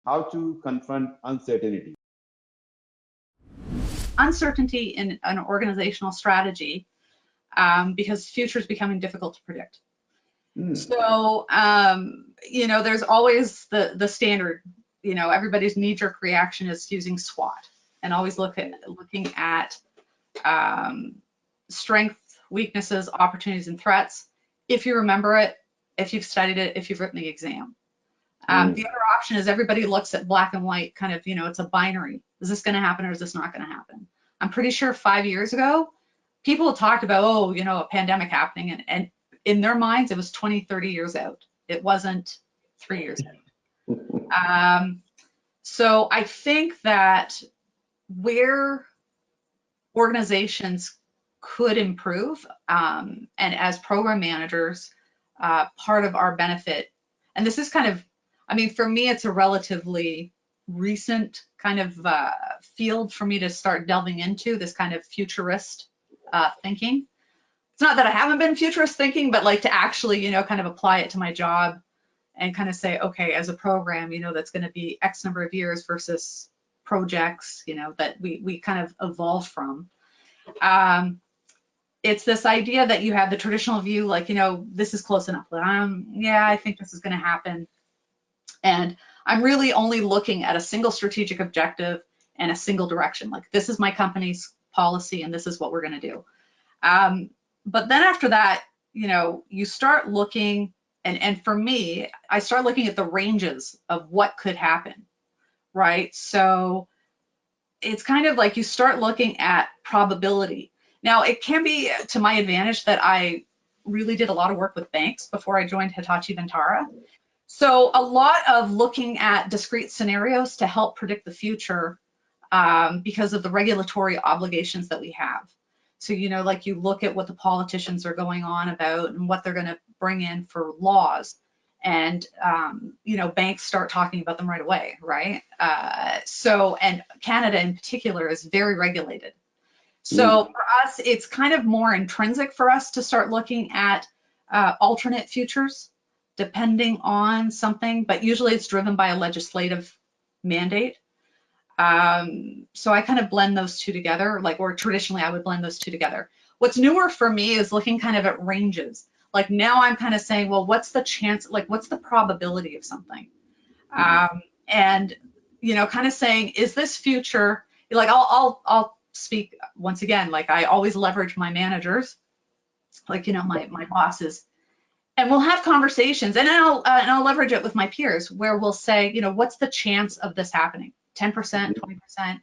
how to confront uncertainty. Uncertainty in an organizational strategy, because future is becoming difficult to predict. So, you know, there's always the standard, you know, everybody's knee-jerk reaction is using SWOT and always looking at strengths, weaknesses, opportunities, and threats. If you remember it, if you've studied it, if you've written the exam. The other option is everybody looks at black and white, kind of, you know, it's a binary. Is this going to happen or is this not going to happen? I'm pretty sure 5 years ago, people talked about, oh, you know, a pandemic happening, and in their minds, it was 20, 30 years out. It wasn't 3 years out. So I think that where organizations could improve, and as program managers, part of our benefit, and this is kind of, I mean, for me, it's a relatively recent kind of field for me to start delving into, this kind of futurist thinking. It's not that I haven't been futurist thinking, but like to actually, you know, kind of apply it to my job and kind of say, okay, as a program, you know, that's going to be X number of years versus projects, you know, that we kind of evolved from. It's this idea that you have the traditional view, like, you know, this is close enough. Yeah, I think this is going to happen. And I'm really only looking at a single strategic objective and a single direction. Like, this is my company's policy and this is what we're going to do. But then after that, you know, you start looking, and for me, I start looking at the ranges of what could happen, right? So it's kind of like you start looking at probability. Now, it can be to my advantage that I really did a lot of work with banks before I joined Hitachi Vantara. So a lot of looking at discrete scenarios to help predict the future, because of the regulatory obligations that we have. So, you know, like you look at what the politicians are going on about and what they're going to bring in for laws. And, you know, banks start talking about them right away, right? So, and Canada in particular is very regulated. So for us, it's kind of more intrinsic for us to start looking at alternate futures, depending on something, but usually it's driven by a legislative mandate. So I kind of blend those two together, like, or traditionally I would blend those two together. What's newer for me is looking kind of at ranges. Like now I'm kind of saying, well, what's the chance, like what's the probability of something? And, you know, kind of saying, is this future, like I'll speak once again, like I always leverage my managers, like, you know, my bosses, and we'll have conversations, and I'll leverage it with my peers where we'll say, you know, what's the chance of this happening? 10%, 20%,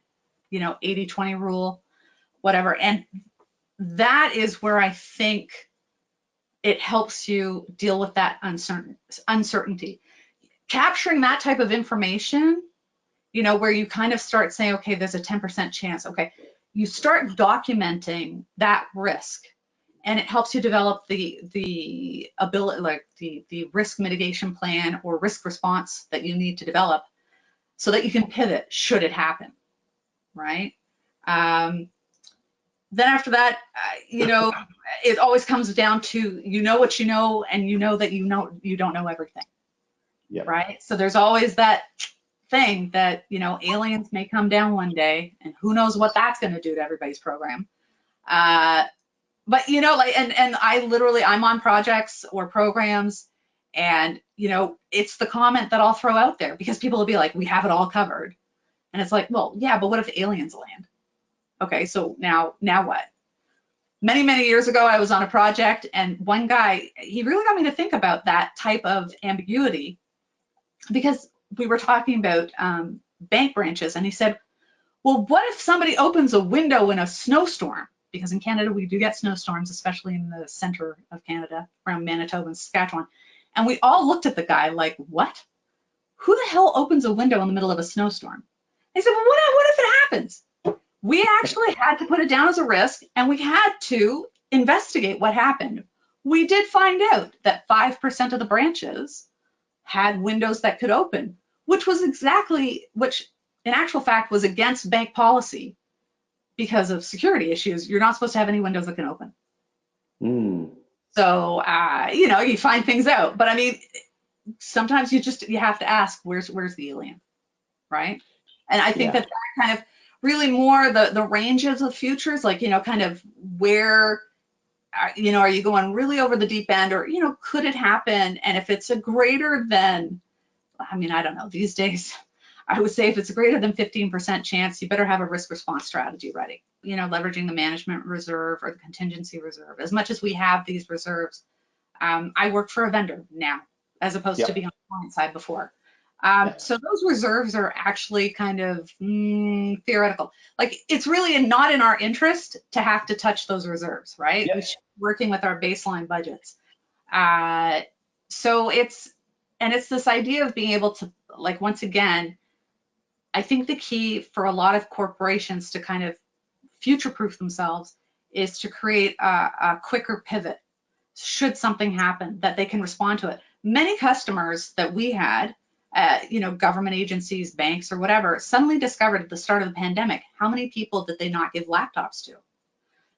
you know, 80-20 rule, whatever. And that is where I think it helps you deal with that uncertainty. Capturing that type of information, you know, where you kind of start saying, okay, there's a 10% chance. Okay, you start documenting that risk, and it helps you develop the ability, like the risk mitigation plan or risk response that you need to develop so that you can pivot should it happen, right? Then after that, you know, it always comes down to, you know what you know, and you know that you don't know everything, right? So there's always that thing that, you know, aliens may come down one day, and who knows what that's going to do to everybody's program. But, you know, like, and I'm on projects or programs, and, you know, it's the comment that I'll throw out there because people will be like, we have it all covered. And it's like, well, yeah, but what if aliens land? Okay, so now what? Many years ago, I was on a project, and one guy, he really got me to think about that type of ambiguity, because we were talking about bank branches, and he said, well, what if somebody opens a window in a snowstorm? Because in Canada, we do get snowstorms, especially in the center of Canada, around Manitoba and Saskatchewan. And we all looked at the guy like, what? Who the hell opens a window in the middle of a snowstorm? He said, well, what if it happens? We actually had to put it down as a risk, and we had to investigate what happened. We did find out that 5% of the branches had windows that could open, which in actual fact was against bank policy because of security issues. You're not supposed to have any windows that can open. So, you know, you find things out. But I mean, sometimes you have to ask, where's the alien? right? And I think Yeah. that kind of really more the ranges of futures, like, kind of where, are you going really over the deep end, or, could it happen? And if it's a greater than, I don't know, these days, I would say if it's a greater than 15% chance, you better have a risk response strategy ready, leveraging the management reserve or the contingency reserve. As much as we have these reserves, I work for a vendor now, as opposed to being on the client side before. So those reserves are actually kind of theoretical. Like, it's really not in our interest to have to touch those reserves, right? Yep. We should be working with our baseline budgets. So it's this idea of being able to, like, once again, I think the key for a lot of corporations to kind of future-proof themselves is to create a quicker pivot should something happen, that they can respond to it. Many customers that we had, government agencies, banks, or whatever, suddenly discovered at the start of the pandemic, how many people did they not give laptops to?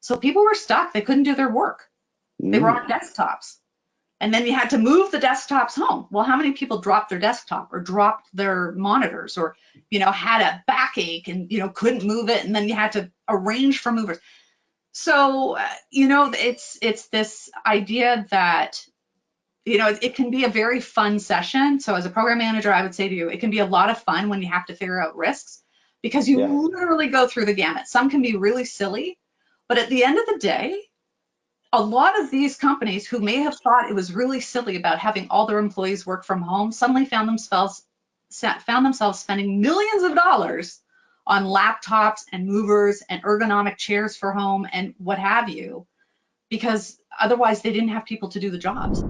So people were stuck. They couldn't do their work. They were on desktops. And then you had to move the desktops home. Well, how many people dropped their desktop or dropped their monitors, or, had a backache and, couldn't move it, and then you had to arrange for movers. So, it's this idea that, it can be a very fun session. So as a program manager, I would say to you, it can be a lot of fun when you have to figure out risks, because you literally go through the gamut. Some can be really silly, but at the end of the day, a lot of these companies who may have thought it was really silly about having all their employees work from home suddenly found themselves spending millions of dollars on laptops and movers and ergonomic chairs for home and what have you, because otherwise they didn't have people to do the jobs.